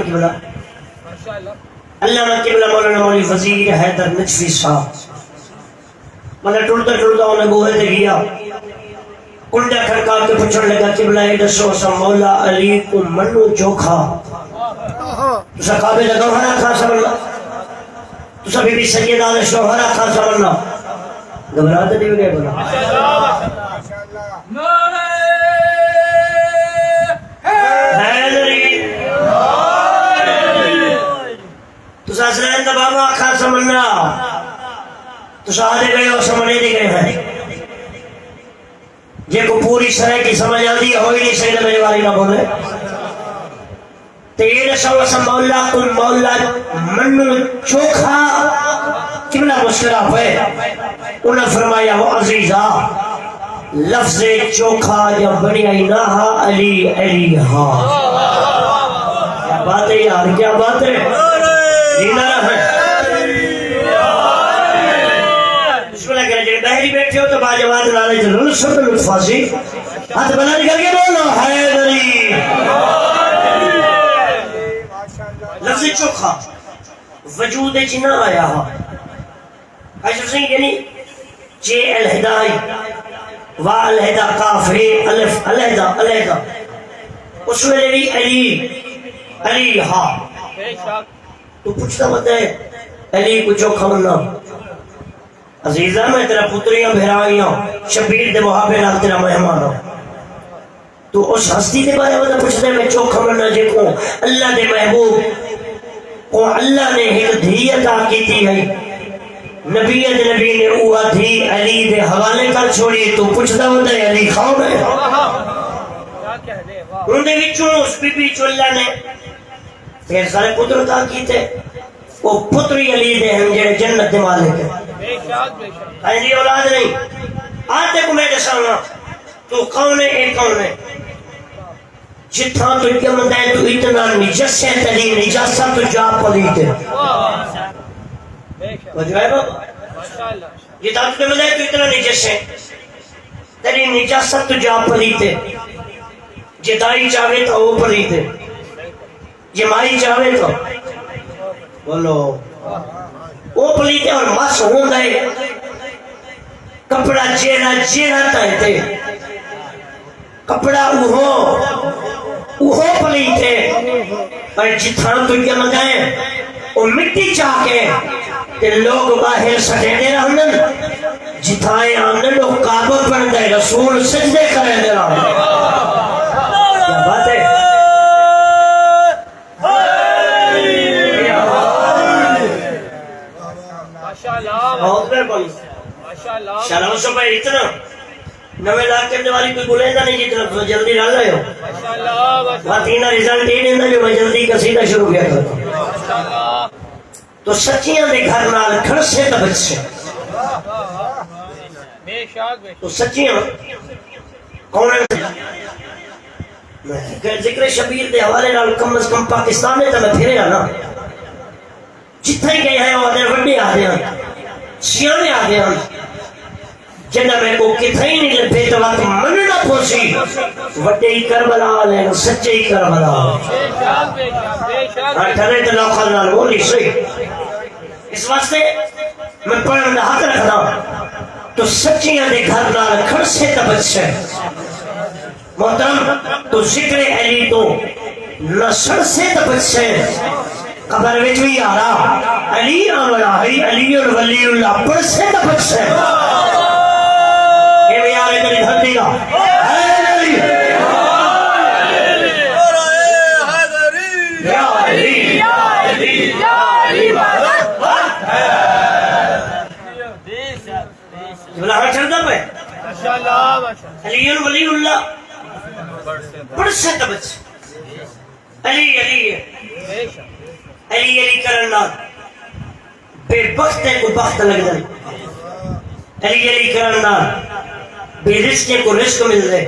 की बोला अल्लामा किबला मौलाना मौली वजीर हैदर नजफी साहब मतलब टुरता टुरता उन्हें बूहे ते गया कुंडा खड़का के पूछने लगा किबला ये दसो सा मौला अली को मन्नू चोखा तुसा काबे दा गहरा खा समझना तुसा बीबी सैयदा दा शोहरा खा समझना घबराते नहीं गए बोला तुसा असरैन दा बाबा खा समझना तुसा आदे गए हो समझने दे गए हैं जे को पूरी शरह की समझ आती है हो ही नहीं सही मेरे वाली ना बोले तेरे सौ मौला कुल मौला मन्नू चोखा कितना मुस्कुरा पे उन्हें फरमाया वो अजीजा लफ्ज़ चोखा या बड़ी ना हा अली अली हा क्या बात है यार क्या बात है जीना है बिस्मिल्लाह करें जब बहरी बैठे हो तो बाजवाद नाले जरूर सुन लुत्फासी हाथ बना निकल के बोलो हैदरी लफ्ज़ चोखा वजूद च ना आया हा अशरफ सिंह यानी जे अलहदाई वा अलहदा काफ है अलिफ अलहदा अलहदा उस वेले भी अली अली हा तू पूछता मत है अली को चोखा बनना अजीजा मैं तेरा पुत्रियां भेराइयां शबीर दे मुहाबे नाल तेरा मेहमान हूं तू उस हस्ती के बारे में पूछते मैं चोखा बनना जेको अल्लाह दे महबूब को अल्लाह ने एक धी अता की थी है नबी ने उआ धी अली दे हवाले कर छोड़ी तो पूछदा होता है अली कौन है उनके विचों उस बीबी चोल्ला ने फिर सारे पुत्र अता कीते वो पुत्री अली दे हम जेड़े जन्नत दे मालिक है बेशक ऐसी औलाद नहीं आते को मैं दसाऊंगा तू कौन है एक कौन है जितना तो क्या मंदा है तू इतना निजस है तेरी निजासा तो जा पलीत है वजह है ये दांत पे मंदा है तू इतना निजस है तेरी निजासा तो जा पलीत है जिताई चाहे तो वो पलीत है जमाई चाहे तो बोलो वो पलीत है और मस हो गए कपड़ा जेड़ा जेड़ा तहते कपड़ा उहो पलीत है पर जितना तुझे मंगाए वो मिट्टी चाके ते लोग बाहर सटेने रहने जिताए आने लोग काबत बन गए रसूल सजदे करे दे रहा क्या बात है शाला सब इतना नवे लाख करने वाली कोई बोलेगा नहीं जितना तो जल्दी डाल रहे हो माशाल्लाह रिजल्ट ये देना जो मैं जल्दी कसीदा शुरू किया करता तो सच्चियां दे घर नाल खड़से दा बच्चे तो सच्चियां कौन है जिक्र शबीर दे हवाले नाल कम से कम पाकिस्तान में तो मैं फिरे ना जिथे गए हैं वो आदे वड्डे आ गए सियाने आ गए जना मैं को किथे ही नहीं लभे तो वक्त मनना पोसी वड्डे ही करबला ले सच्चे ही करबला बेशक ठरे तो लोखल नाल बोली सही इस वास्ते मैं पढ़ने का हक रखना तो सच्चियां दे घर नाल खड़से दा बच्चे मोहतरम तो जिक्र अली तो न सड़से दा बच्चे खबर विच भी आ रहा अली वाला है अली और वलीउल्लाह पड़से दा बच्चे ये भी यार इधर धरती का अली अली करना बेबख्त को बख्त लग जाए अली अली करना बेरिस्क को रिस्क मिल जाए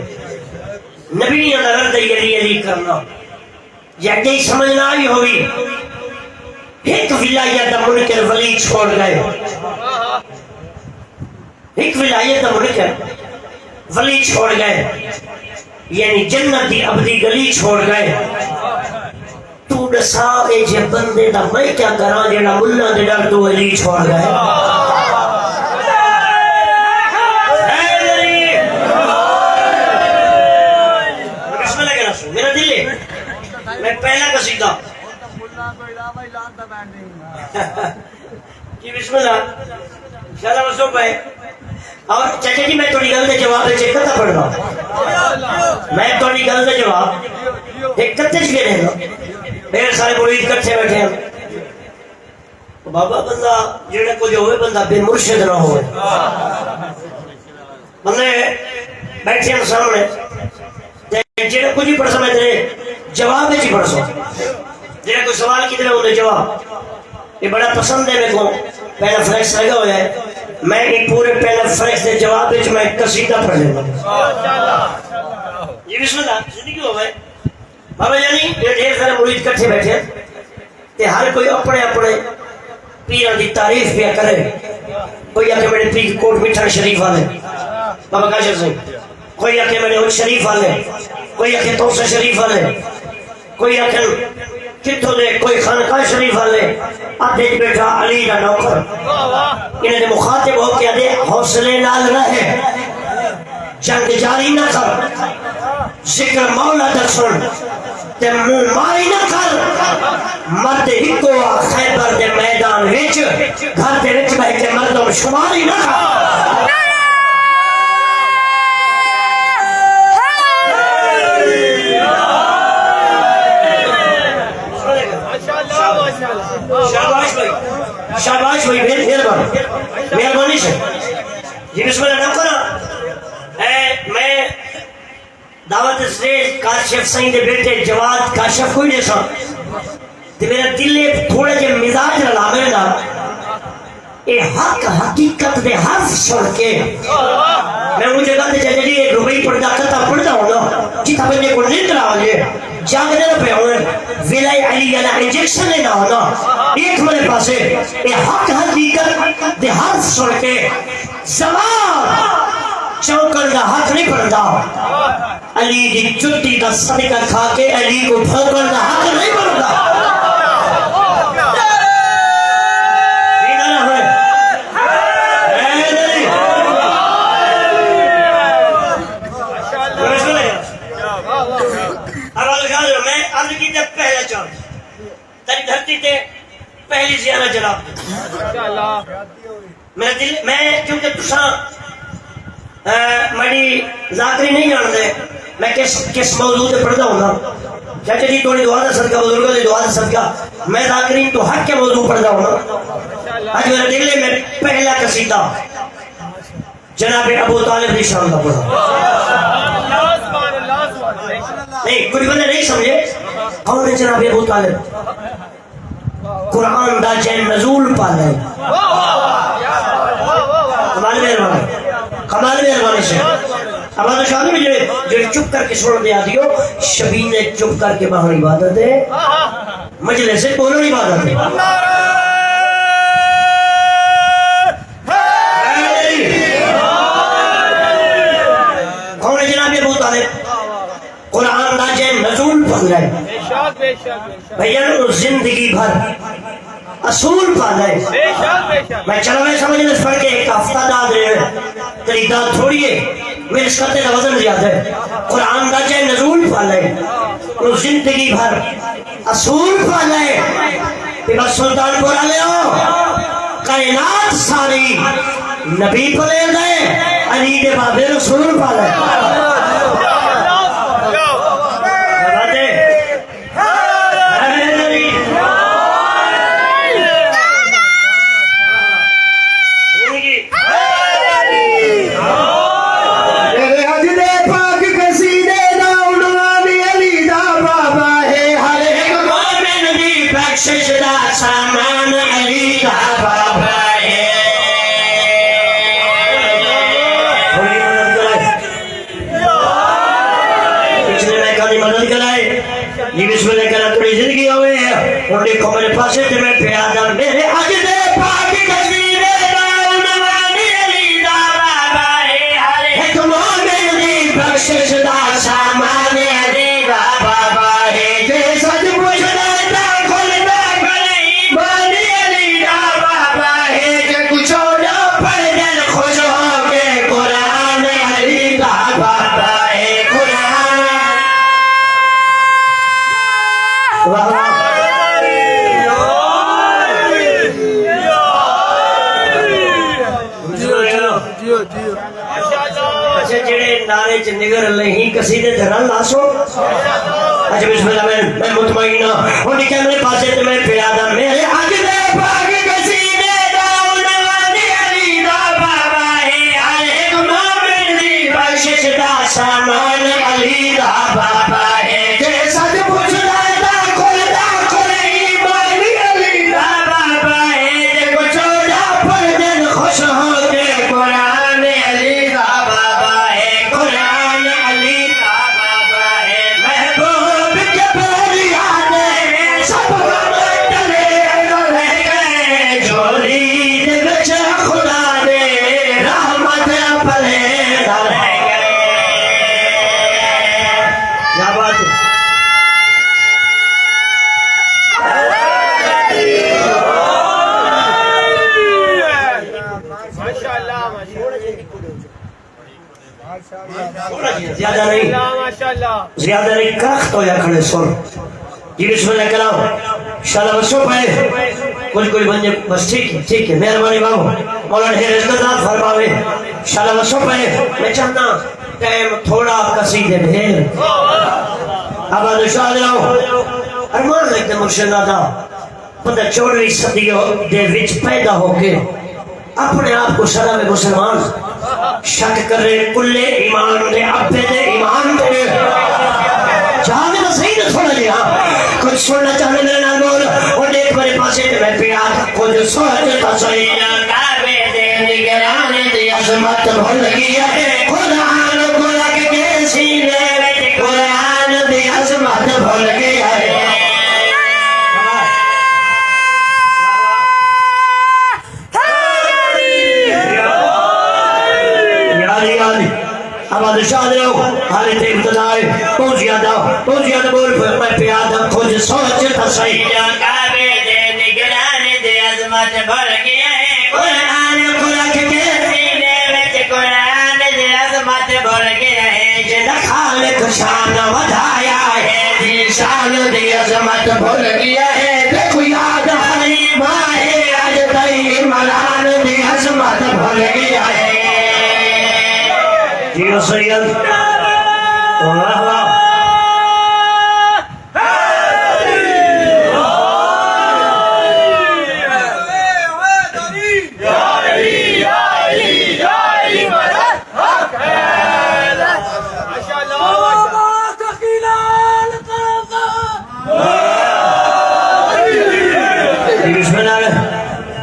नबी नगर दे अली अली करना यदि समझना ही होगी एक विलायत मुनकर वली छोड़ गए एक विलायत मुनकर वली छोड़ गए यानी जन्नत की अबदी गली छोड़ गए तू दसा ए जे बंदे दा मैं क्या करा जेड़ा मुल्ला दे डर तो अली छोड़ गए मेरा दिल है मैं पहला कसीदा कि बिस्मिल्लाह शाला वसो पे और चाचा जी मैं थोड़ी गल दे जवाब दे चेक करता पड़दा मैं थोड़ी गल दे जवाब एक कत्ते च गए हैं मेरे सारे मुरीद इकट्ठे बैठे हैं बाबा बंदा जेड़ा कोई होवे बंदा बेमुर्शिद ना होवे बंदे बैठे हैं सामने जेड़ा कुछ ही पढ़ समझते जवाब ही पढ़ सो जेड़ा कोई सवाल की तरह उन्हें जवाब ये बड़ा पसंद है मेरे को पहला फ्लैक्स लगा हुआ है मैं ये पूरे पहला फ्लैक्स के जवाब में मैं कसीदा पढ़ लूंगा ये बिस्मिल्लाह जिंदगी हो गए बाबा जानी ये ढेर सारे मुरीद इकट्ठे बैठे ते हर कोई अपने अपने पीर की तारीफ पे करे कोई आके मेरे पीर कोट मिठा शरीफ वाले बाबा काशिफ सिंह कोई आके मेरे उच शरीफ वाले कोई आके तोसा शरीफ वाले कोई आके कितों दे कोई खानका शरीफ वाले आधे बैठा अली का नौकर इन्हें दे मुखातिब हो के आधे हौसले नाल रहे जंग जारी ना कर जिक्र मौला दा सुन ते मुंह मारी ना कर मर्द हिको खैबर दे मैदान विच घर दे विच बैठ के मर्दों शुमारी ना कर शाबाश भाई मेहरबानी से जी बिस्मिल्लाह ना करो मैं दावत से काशिफ सिंह दे बेटे जवाद काशिफ कोई नहीं सा ते मेरा दिल थोड़े जे मिजाज रलावे ना ए हक हकीकत दे हर्फ सुन के मैं वो जगह ते चाचा जी रुबई पढ़दा कथा पढ़दा होना जिथा बंदे को नींद आ जाए जागने पे होए विलाय अली वाला इंजेक्शन लेना होना एक मेरे पासे ए हक हकीकत दे हर्फ सुन के जवाब चौकल का हक नहीं पड़ता अली की चुट्टी का सदका खा के अली को ठोकर का हक नहीं पड़ता पहला चांद तेरी धरती ते पहली जियारत जनाब मेरा दिल मैं क्योंकि तुसा मड़ी जाकरी नहीं जानते मैं किस मौजूद पे पढ़ता हूँ चाचा जी थोड़ी दुआ सदका बुजुर्गों की दुआ सदका मैं जाकरी तो हक के मौजूद पढ़ता हूँ आज मेरे दिल में पहला कसीदा जनाब अबू तालिब की शान का पढ़ा नहीं कुछ बंदे नहीं समझे कौन है जनाब अबू तालिब कुरान दा जैन नजूल पाले कमाल मेहरबानी से अब तो शादी में जो चुप करके छोड़ दिया दियो शबीन ने चुप करके बाहर इबादत है मजलिस से बोलो इबादत है कौन है जनाब अबू तालिब कुरान दा जैन नजूल पढ़ रहे भैया जिंदगी भर असूल पाले मैं चलो मैं समझ नहीं पढ़ के एक हफ्ता दाद तेरी दाद थोड़ी है मेरे इसका वजन ज्यादा है कुरान दा जैन नजूल पाले जिंदगी भर असूल पाले बस सुल्तानपुर ले कायनात सारी नबी पले गए अली के बाबे रसूल पाले सामान अली का बाबा है पिछले मैं कभी मदद कराए ये बिस्मिल्लाह करा थोड़ी जिंदगी हुए है और देखो मेरे पास है मैं प्यादा मेरे आज दे पाक कसीदे दाऊद वाली अली दा बाबा है हरे एक मोने दी बख्शिश दा सामान अली दा बाबा है जे सच पूछदा अच्छा जेड़े नारे च निगर लही कसीदे धरा लासो अच्छा बिस्मिल्लाह मैं मुतमईन हूं निकल मेरे पासे ते मैं प्यादा मेरे अग दे पाग कसीदे दाऊद वाली अली दा बाबा है आले मोमिन दी बख्शिश दा सामान अली दा बाबा है जे सच पुछदा दा खुल ईमान अली दा बाबा है जे कुछ दा पर दिन खुश हो के कुरान अली दा बाबा है कुरान अली दा बाबा है महबूब जबरिया ने सब चले रह गए जोड़ी दे विच खुदा दे रहमत भले रह गए क्या बात है ज्यादा नहीं ज्यादा नहीं कख तो या खड़े सुन जी बिस्मिल्लाह कलाम शाला बसो पाए कुछ बंदे बस ठीक है मेहरबानी बाबू मौलाना है रिज़्क़दार फरमावे शाला बसो पाए मैं चाहना टाइम थोड़ा कसीदे ढेर अब शाह जाओ अरमान लगते मुर्शिदा दा पता 14वीं सदी दे विच पैदा होके अपने आप को सदा में मुसलमान शक करे कुल्ले ईमान दे अब्बे दे ईमान दे जाने ना सही ना थोड़ा जिहा कुछ सुनना चाहने मेरे नाल बोल और देख मेरे पासे ते मैं प्यार कुछ सोचता सही ना काबे दे निगराने दी अजमत भूल गई है कुरान को लग के सीने में कुरान दी अजमत भूल गई है अब शाह हाले ते इब्तदाए बहुत ज्यादा बोल मैं प्यादा खुद सोचता सही काबे दे निगराने दे अजमत भर गया है कुरान को रख के सीने में कुरान दे अजमत भर गया है जिंदा खालिक शान बढ़ाया है जी शान दे अजमत भर गया है देखो याद हरी मां है आज तई मलान दे अजमत भर गया है जी सैयद वाह वाह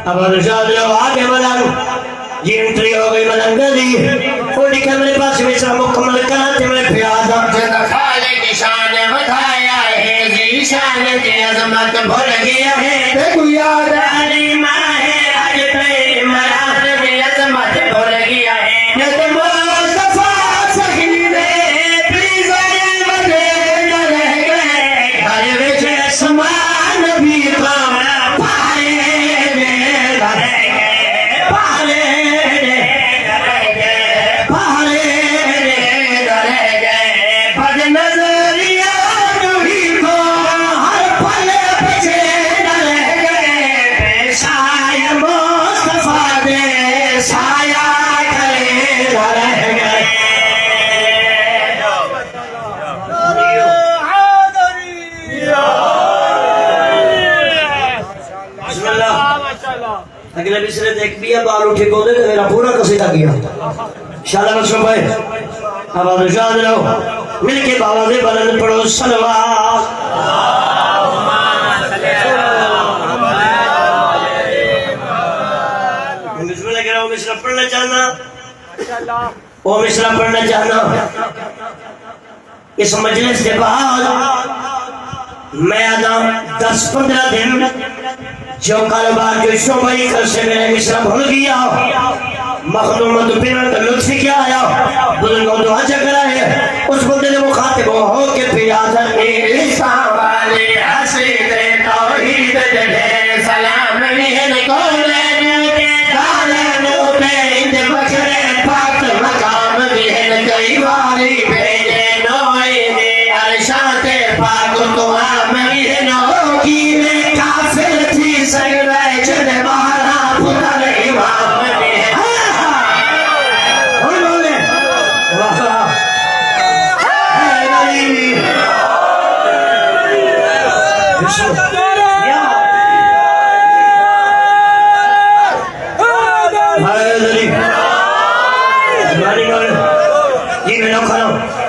अब आगे मलांग जी एंट्री हो गई मलंग दी वो निकल मेरे पास में सब मुकम्मल कराते मैं प्यादा खाले की शान बताया है जी शान की अजमत भूल गया है देखो याद अली मां है आज तेरी मराद की अजमत भूल गया है नत मुस्तफा सहीने प्लीज मदे न रह गए घर विच समान भी काम पाए ने रह गए पाले अगले पिछले देख भी है बाल उठे को दे मेरा पूरा कसीदा किया शाला बख्शो भाई अब आजाद रहो मिलके बाबा से बुलंद पढ़ो सलवात बिस्मिल्लाह करो मिसरा पढ़ना चाहना वो मिसरा पढ़ना चाहना इस मजलिस के बाद मैं आदा 10-15 दिन जो कारोबार जो शोभाई कर से मेरे मिश्रा भूल गया मखदूम तो फिर लुत्फ क्या आया बुजुर्गों तो अच्छा करा है उस बंदे ने मुखातिब हो के पियादा इंसान वाले हसीद तौहीद दे सलाम भी है कोले के दाने पे इंद बखरे पाक मकाम भी है कई बारी भेजे नोए दे अरशाते पाक तो हम भी है नो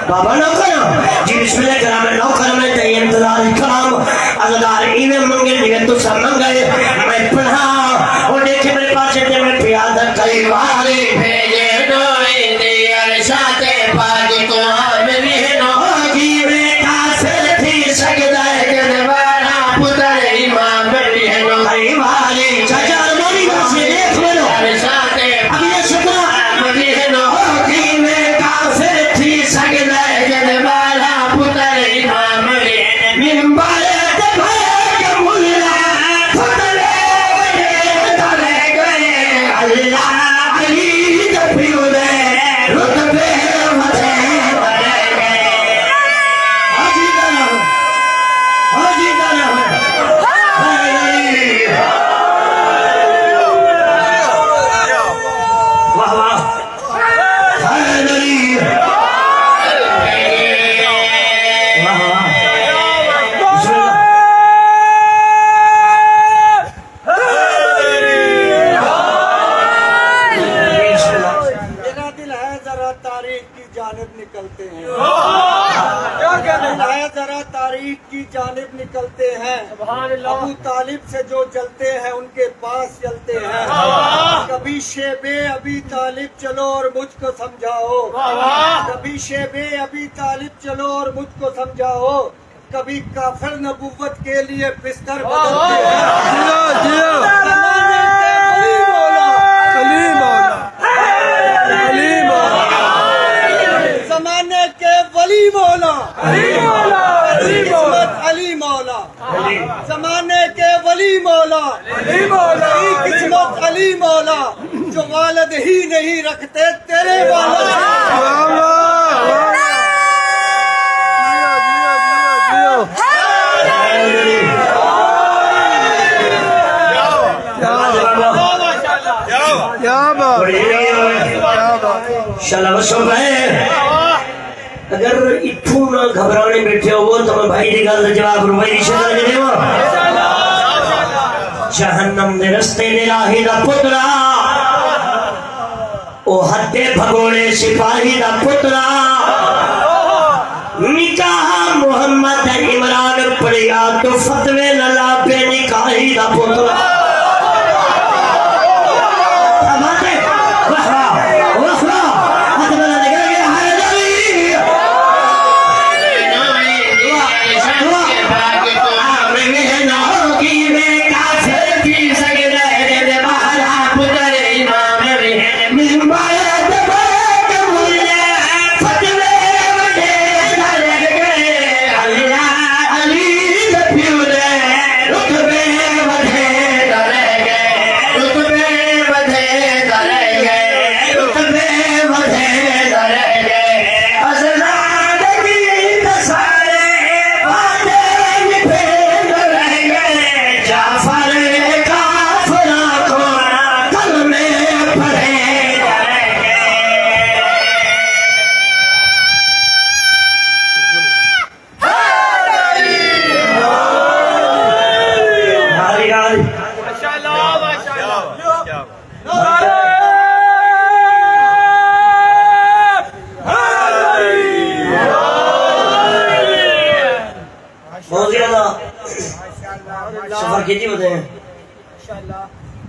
बाबा नौकर जी बिस्मिल्लाह कराम नौकर में ते इंतजार कराम अल्लाह इने मंगे दिए तो सब मंगे मैं पढ़ा और देखे मेरे पास ते मैं प्याद कई वाली भेजे डोई दे अरशाते पाक को मेरी नो जी बेटा से थी सकदा है जनवारा पुत्र इमाम मेरी नो कई वाली चाचा मोरी से देख लो अरशाते अभी शुक्र मेरी नो जी बेटा से थी सकदा है जनवारा पुत्र इमाम मेरी मिंबर निकलते हैं अबू तालिब से जो जलते हैं उनके पास चलते हैं कभी शेबे अभी तालिब चलो और मुझको समझाओ कभी शेबे अभी तालिब चलो और मुझको समझाओ कभी काफिर नबुव्वत के लिए बिस्तर बदलते हैं जमाने के वली मौला अली मौला जमाने के वली मौला किस्मत अली मौला जो वालिद ही नहीं रखते तेरे वाला अगर इथू ना घबराने बैठे हो तो मैं भाई की गल जवाब रुपये की शक्ल में देवा जहन्नम दे रस्ते दे राही दा पुतरा ओ हत्ते भगोड़े सिपाही दा पुतरा निकाह मोहम्मद इमरान पढ़िया तो फतवे लला पे निकाही दा पुतरा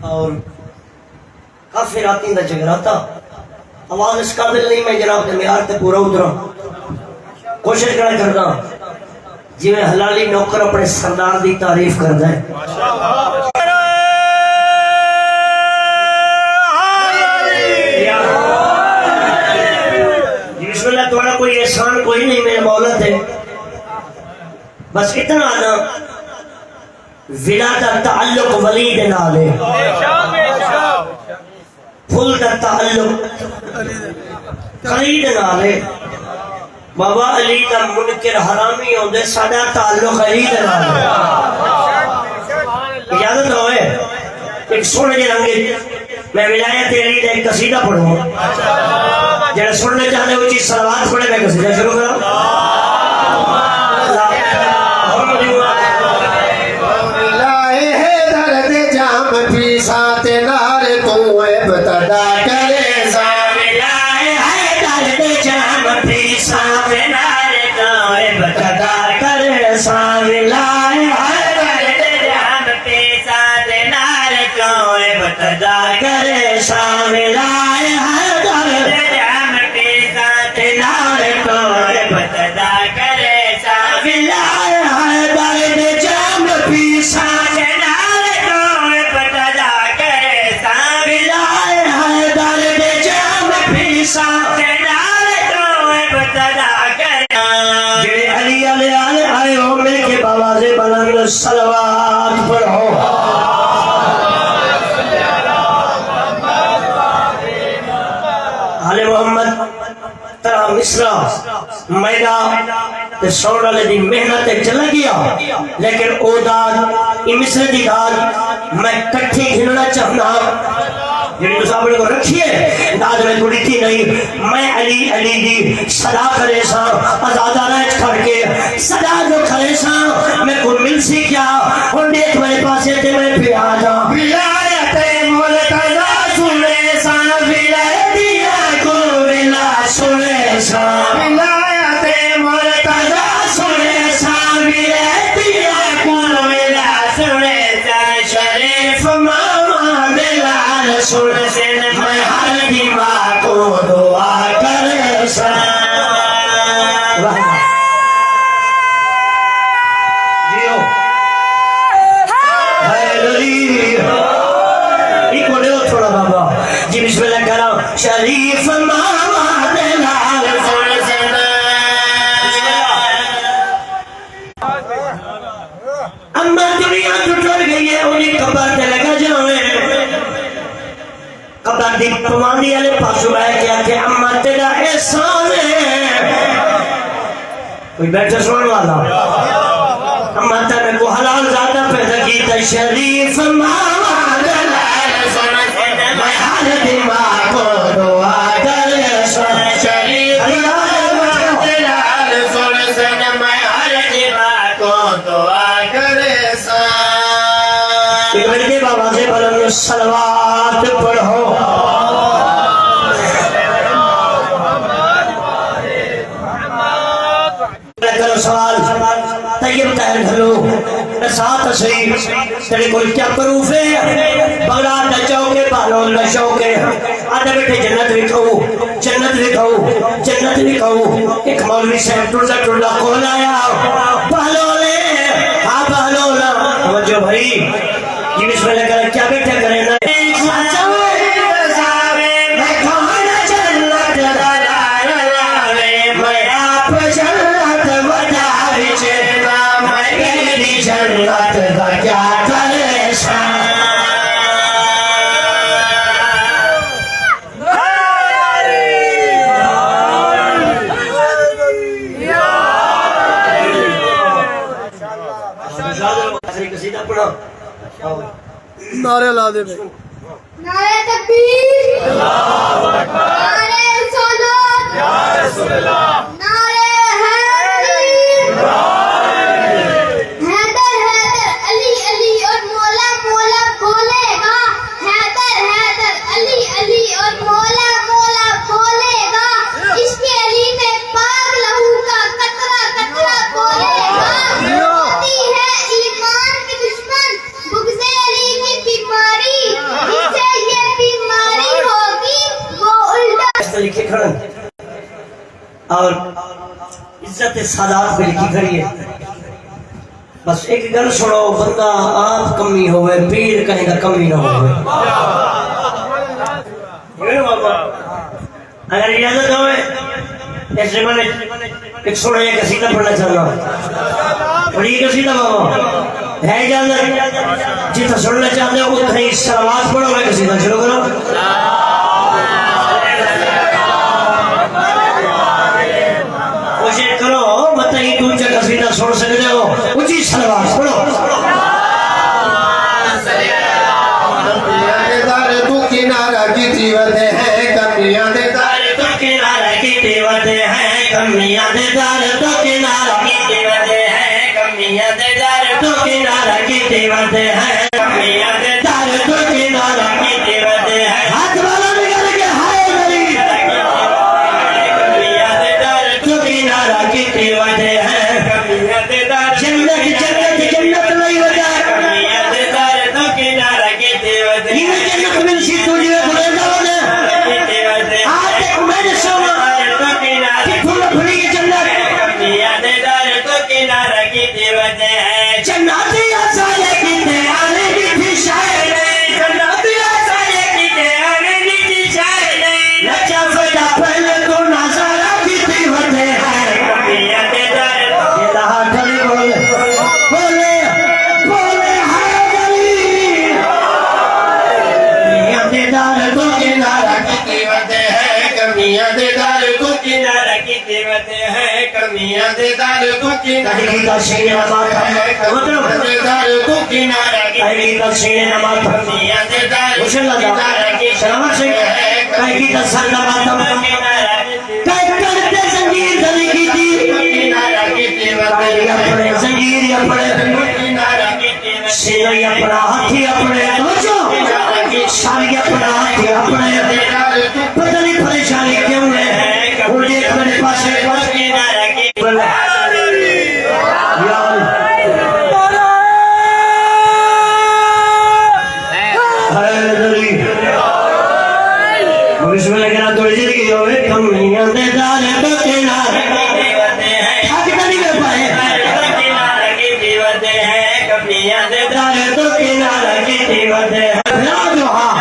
और काफी रात जगराता आवाज इस काबिल नहीं मैं जनाब मेयार ते पूरा उतरा कोशिश करा करदा जिवें हलाली नौकर अपने सरदार दी तारीफ करदा है बिस्मिल्लाह तुम्हारा कोई एहसान कोई नहीं मेरे मौला थे बस इतना ना विला दा ताल्लुक वली दे नाल है फुल दा ताल्लुक अली दे नाल है बाबा अली दा मुनकर हरामी होंदे साडा ताल्लुक अली दे नाल है इजाजत होए एक सुन जे रंगे मैं विलायत अली दा एक कसीदा पढ़ूंगा जेड़ा सुनने चाहते हो चीज सलवात पढ़े मैं कसीदा शुरू करूं साथ नार तू बता करे सामने लाए है दर्द जाम भी सामने सामिलाए हैदर जाम पीसा नारे तोड़ बतदा करे सामिलाए हैदर जाम पीसा नारे तोड़ बतदा करे सामिलाए हैदर जाम पीसा नारे तोड़ बतदा करे जे अली अली आए हो मिलके बाबा से बुलंद सलवात पढ़ो आले मोहम्मद तरा मिस्रा मैदा ते सोना ले दी मेहनत चल गया लेकिन ओ दाद ई मिस्र दी दाद मैं इकट्ठी खिलना चाहना जिन सामने को रखिए दाद में थोड़ी थी नहीं मैं अली अली दी सदा करे सा आजादा रह करके सदा जो करे सा मैं को मिल सी क्या और देख मेरे पास ते मैं पे आ जा विलायते मुल्तजा सुने सा विलायतिया को विला सुने सा विलायते मुल्तजा सुने सा विलायतिया को विला सुने सा शरीफ मामा बिलाल सुन से मैं हर दिमाग को दुआ करे सा जियो थोड़ा बाबा जी बिस्मिल्लाह करो शरीफ मामा बिलाल सुन से अम्मा दुनिया तो टूट गई है उन्हीं कब्र ते लगा जावे कब्र दी पवांदी वाले पासों है क्या कि अम्मा तेरा एहसान है कोई बैठा सुनने वाला अम्मा तेरे को हलाल ज़्यादा पैदा की तो शरीफ मामा बिलाल सुन से मैं हर दिमाग को दुआ करे शरीफ मामा बिलाल सुन से मैं हर दिमाग को दुआ करे इब्राहिम बाबा से बुलंद सलवात पढ़ो करो सवाल तैयब तहल हलो साथ सही तेरे को क्या प्रूफ है बगदाद न चौके बालों न शौके आधे बेटे जन्नत भी खाऊं जन्नत भी खाऊं जन्नत भी खाऊं एक मौलवी साहब टुरदा टुरदा कॉल आया बालोले हाँ बालोला जो भाई जी बिस्मिल्लाह कर क्या बेटा करे ना जन्नत का क्या करे नारे ला दे भाई नारे तकबीर नारे रिसालत या रसूलल्लाह नारे हैदर हैदर अली अली और मौला मौला बोलेगा हैदर हैदर अली अली और मौला मौला बोलेगा इसके अली में पाक लहू का कतरा कतरा बोलेगा होती है ईमान के दुश्मन बुग़्ज़े अली की बीमारी जिसे ये बीमारी होगी वो उल्टा लिखे खड़े और इज्जत सादात पे लिखी खड़ी है बस एक गल सुनो बंदा आप कमी होवे पीर कहीं का कमी ना होवे अगर इजाजत होवे इस जमाने एक सुनो एक कसीदा पढ़ना चलना बड़ी कसीदा बाबा है इजाजत जितना सुनना चाहते हो उतना ही सलवात पढ़ो मैं कसीदा शुरू करो कोशिश करो मत ही दूसरा कसीदा सुन सकते हो ऊंची सलवात पढ़ो तू किनारा की जीवत है कमियां दे तो किनारा की देवत है कमियां दे दार तो किनारा की देवत है कमियां दे दार तो किनारा की देवत है कमियां दे दार तो किनारा की देवत है हाथ वाला निकल के हाय मेरी कमियां दे दार तो किनारा की देवत है कमियां दे दार जन्नत जन्नत जन्नत नहीं बजा कमियां दे दार तो किनारा की देवत है ये जन्नत में सी तुझे बोलेगा किनारा की देवत है जन्नती आसाले की आने की शायर जन्नती आसाले की आने की शायर लचा फटा पहले तो नजारा की देवत है कमियां दे दर ये रहा गली बोले बोले हाय गली कमियां दे दर तो किनारा की देवत है कमियां दे दर को किनारा की देवत है कमियां दे दर को किनारा का शेर माथा मतलब दे दर को किनारा की का शेर माथा कमियां दे दर किनारा की सलामत से कहीं का संग माथा किनारा कहीं करते संगीत गली की थी किनारा की देवत है अपने संगीत अपने किनारा की देवत शेर अपना हाथी अपने समझो सारी अपना हाथी अपने पता नहीं परेशानी क्यों है वो देख मेरे पास किनारा की इसमें लगना थोड़ी देर की होवे कमियां दे दारे तो किनारे की देवत है थक नहीं कर पाए किनारे की देवत है कमियां दे दारे तो किनारे की देवत है जो हां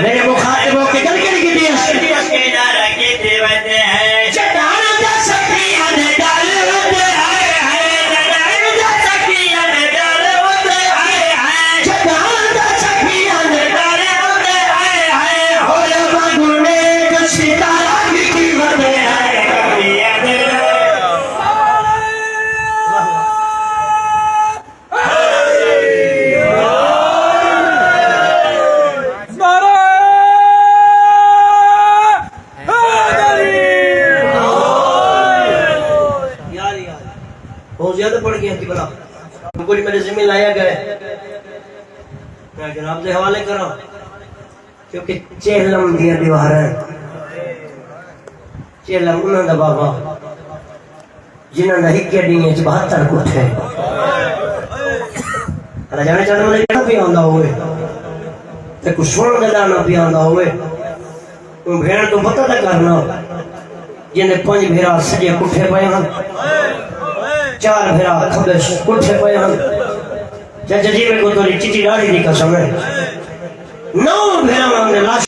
मेरे मुखातिबों के गल की दी किनारे की देवत है चट्टान दा सखियां दे डाल होते आए है चट्टान दा सखियां दे डाल होते आए है चट्टान दा सखियां दे डाल होते आए है होले बागुने का सितारा की कीमत है कमियां दे बहुत ज्यादा पड़ गया थी बला कुछ मेरे जिम्मे लाया गया मैं जनाब के हवाले करा क्योंकि चेहलम दिया दीवार है चेहलम उन्होंने बाबा जिन्होंने हिक्के डी 72 कोठे जाने चाहने वाले कहना भी आंदा होवे ते कुछ सुन के लाना भी आंदा होवे उन भेड़ तो पता तो करना जिन्हें 5 भेड़ा सजे कुठे पे हैं 4 भेड़ा खबे कुठे पे हैं चाचा जी में को तो चिची दाढ़ी दी कसम है 9 भेड़ा हमने लाश